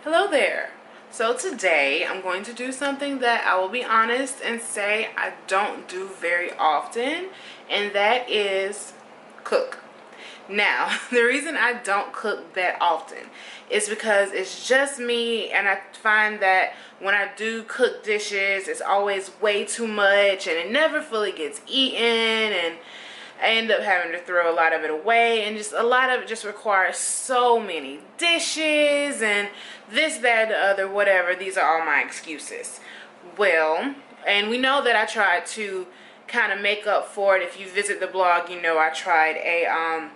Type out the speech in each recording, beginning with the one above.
Hello there. So today I'm going to do something that I will be honest and say I don't do very often, and that is cook. Now, the reason I don't cook that often is because it's just me, and I find that when I do cook dishes, it's always way too much and it never fully gets eaten, and I end up having to throw a lot of it away, and just a lot of it just requires so many dishes and this, that, the other, whatever. These are all my excuses. Well, and we know that I tried to kind of make up for it. If you visit the blog, you know I tried a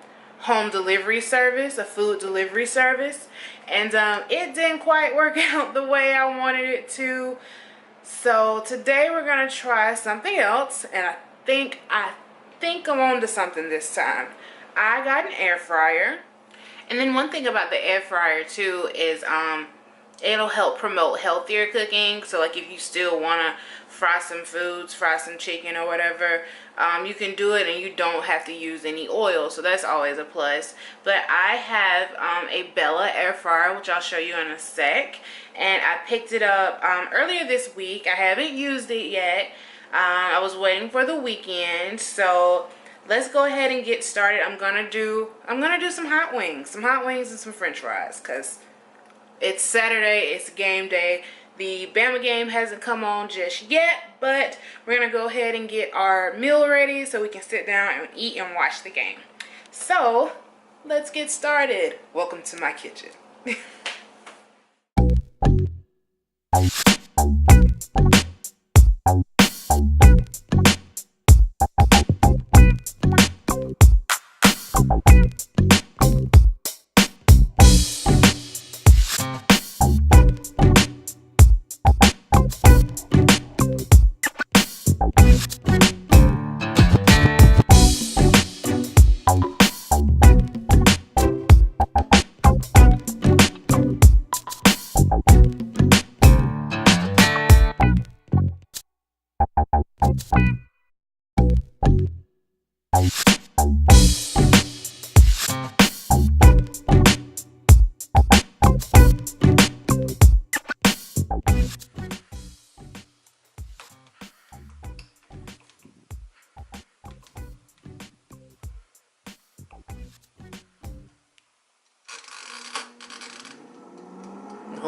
home delivery service, a food delivery service, and it didn't quite work out the way I wanted it to. So today we're gonna try something else, and I think I'm on to something this time. I got an air fryer, and then one thing about the air fryer too is it'll help promote healthier cooking. So like if you still want to fry some foods, fry some chicken or whatever, you can do it and you don't have to use any oil, so that's always a plus. But I have a Bella air fryer, which I'll show you in a sec, and I picked it up earlier this week. I haven't used it yet. I was waiting for the weekend, so let's go ahead and get started. I'm gonna do some hot wings and some French fries, cause it's Saturday, it's game day. The Bama game hasn't come on just yet, but we're gonna go ahead and get our meal ready so we can sit down and eat and watch the game. So let's get started. Welcome to my kitchen.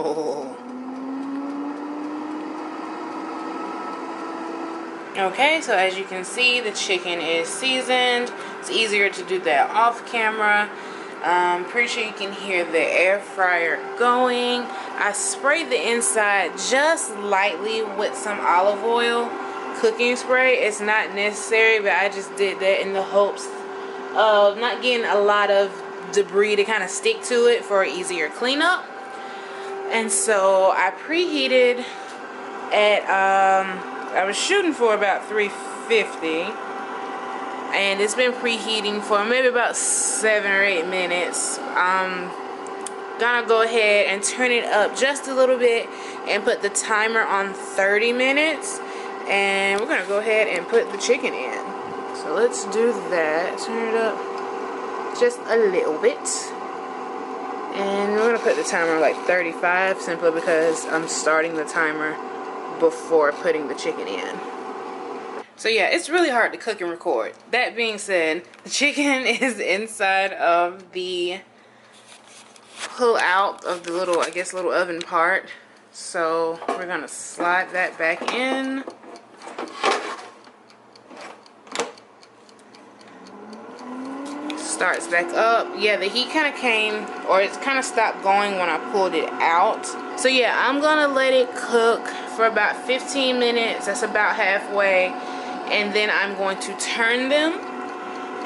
Oh. Okay, so as you can see, the chicken is seasoned. It's easier to do that off camera. Pretty sure you can hear the air fryer going. I sprayed the inside just lightly with some olive oil cooking spray. It's not necessary, but I just did that in the hopes of not getting a lot of debris to kind of stick to it for easier cleanup. And so I preheated at I was shooting for about 350, and it's been preheating for maybe about 7 or 8 minutes. I'm gonna go ahead and turn it up just a little bit and put the timer on 30 minutes, and we're gonna go ahead and put the chicken in. So let's do that. Turn it up just a little bit, and we're gonna put the timer on like 35, simply because I'm starting the timer before putting the chicken in. So yeah, it's really hard to cook and record. That being said, the chicken is inside of the pull out of the little, I guess, little oven part. So we're gonna slide that back in. Starts back up. Yeah, the heat kind of came, or it's kind of stopped going when I pulled it out. So yeah, I'm gonna let it cook for about 15 minutes. That's about halfway, and then I'm going to turn them,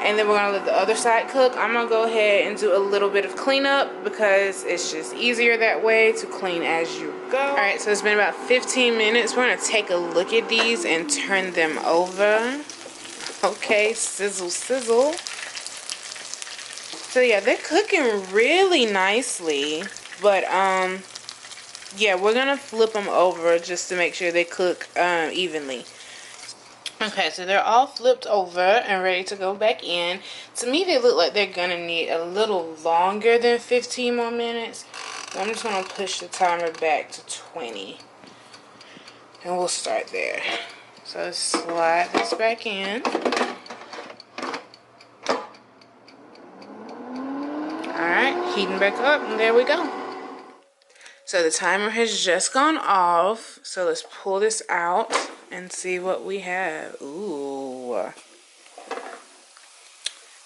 and then we're gonna let the other side cook. I'm gonna go ahead and do a little bit of cleanup because it's just easier that way to clean as you go. All right, so it's been about 15 minutes. We're gonna take a look at these and turn them over. Okay, sizzle, sizzle. So yeah, they're cooking really nicely, but yeah, we're gonna flip them over just to make sure they cook evenly. Okay, so they're all flipped over and ready to go back in. To me, they look like they're gonna need a little longer than 15 more minutes. I'm just gonna push the timer back to 20 and we'll start there. So let's slide this back in. Alright, heating back up, and there we go. So the timer has just gone off. So let's pull this out and see what we have. Ooh.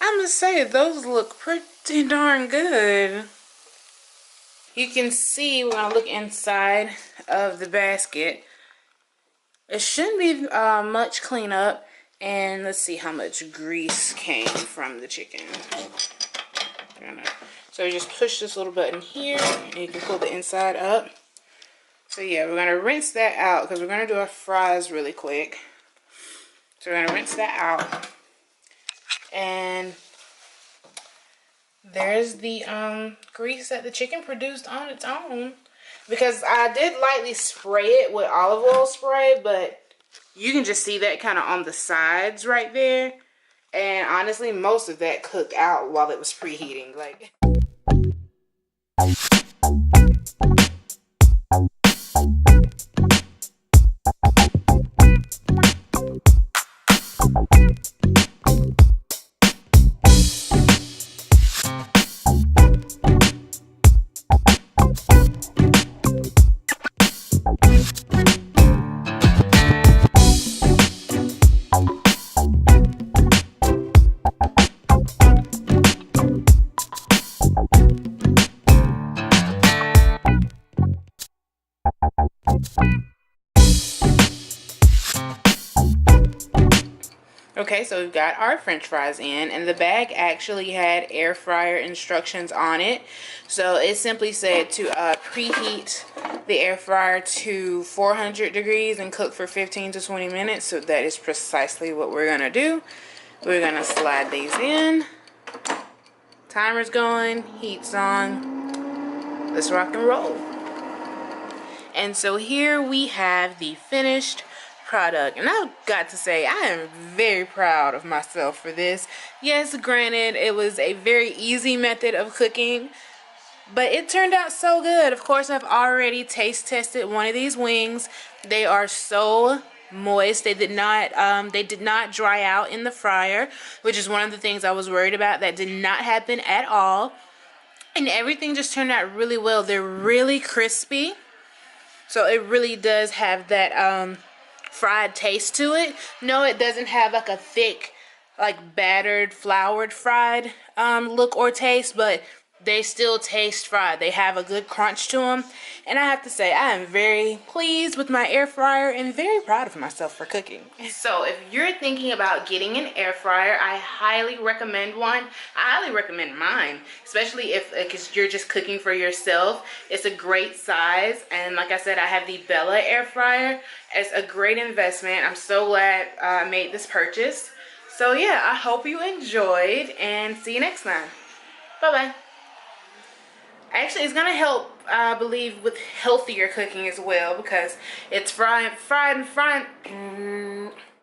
I must say, those look pretty darn good. You can see, we're gonna look inside of the basket. It shouldn't be much cleanup. And let's see how much grease came from the chicken. So you just push this little button here and you can pull the inside up. So yeah, we're gonna rinse that out because we're gonna do our fries really quick. So we're gonna rinse that out. And there's the grease that the chicken produced on its own. Because I did lightly spray it with olive oil spray, but you can just see that kind of on the sides right there. And honestly, most of that cooked out while it was preheating. Like. Okay, so we've got our french fries in, and the bag actually had air fryer instructions on it. So it simply said to preheat the air fryer to 400 degrees and cook for 15 to 20 minutes. So that is precisely what we're going to do. We're going to slide these in. Timer's going, heat's on. Let's rock and roll. And so here we have the finished product, and I've got to say I am very proud of myself for this. Yes, granted, it was a very easy method of cooking, but it turned out so good. Of course, I've already taste tested one of these wings. They are so moist. They did not dry out in the fryer, which is one of the things I was worried about. That did not happen at all, and everything just turned out really well. They're really crispy, so it really does have that fried taste to it. No, it doesn't have like a thick, like battered, floured fried look or taste, but they still taste fried. They have a good crunch to them. And I have to say, I am very pleased with my air fryer and very proud of myself for cooking. So if you're thinking about getting an air fryer, I highly recommend one. I highly recommend mine, especially if you're just cooking for yourself. It's a great size, and like I said, I have the Bella air fryer. It's a great investment. I'm so glad I made this purchase. So yeah, I hope you enjoyed, and see you next time. Bye-bye. Actually, it's gonna help, I believe, with healthier cooking as well, because it's fried in front.